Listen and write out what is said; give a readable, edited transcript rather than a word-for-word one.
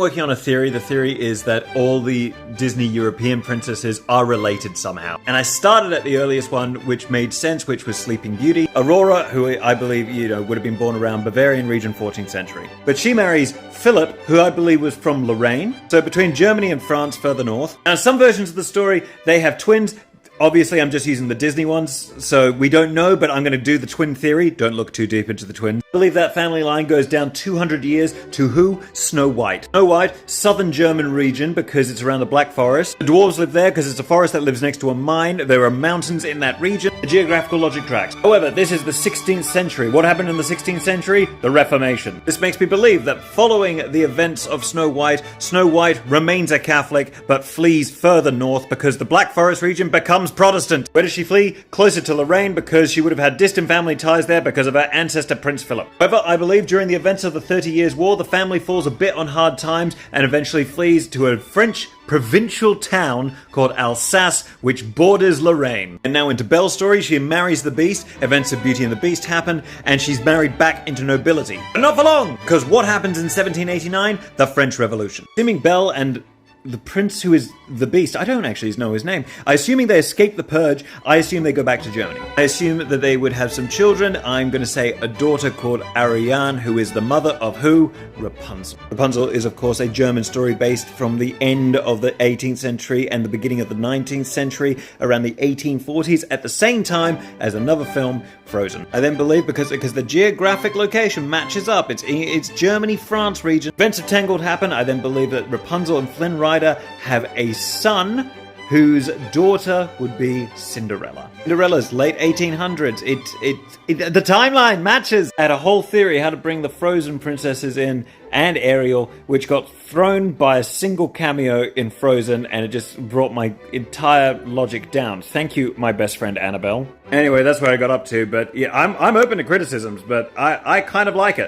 Working on a theory. The theory is that all the Disney European princesses are related somehow. And I started at the earliest one, which made sense, which was Sleeping Beauty. Aurora, who I believe, would have been born around Bavarian region, 14th century. But she marries Philip, who I believe was from Lorraine. So between Germany and France, further north. Now, some versions of the story, they have twins. Obviously, I'm just using the Disney ones, so we don't know, but I'm going to do the twin theory. Don't look too deep into the twins. I believe that family line goes down 200 years to who? Snow White. Snow White, southern German region, because it's around the Black Forest. The dwarves live there because it's a forest that lives next to a mine. There are mountains in that region. The geographical logic tracks. However, this is the 16th century. What happened in the 16th century? The Reformation. This makes me believe that following the events of Snow White remains a Catholic, but flees further north because the Black Forest region becomes Protestant. Where does she flee? Closer to Lorraine, because she would have had distant family ties there because of her ancestor Prince Philip. However, I believe during the events of the 30 Years' War, the family falls a bit on hard times and eventually flees to a French provincial town called Alsace, which borders Lorraine. And now into Belle's story, she marries the Beast, events of Beauty and the Beast happen, and she's married back into nobility. But not for long, because what happens in 1789? The French Revolution. Assuming Belle and the prince who is the Beast, I don't actually know his name. Assuming they escape the purge, I assume they go back to Germany. I assume that they would have some children. I'm going to say a daughter called Ariane, who is the mother of who? Rapunzel. Rapunzel is, of course, a German story based from the end of the 18th century and the beginning of the 19th century, around the 1840s, at the same time as another film, Frozen. I then believe, because the geographic location matches up, it's Germany, France region. Events of Tangled happen. I then believe that Rapunzel and Flynn Rider have a son whose daughter would be Cinderella. Cinderella's late 1800s. The timeline matches. I had a whole theory how to bring the Frozen princesses in, and Ariel, which got thrown by a single cameo in Frozen, and it just brought my entire logic down. Thank you, my best friend Annabelle. Anyway, that's where I got up to, but yeah, I'm open to criticisms, but I kind of like it.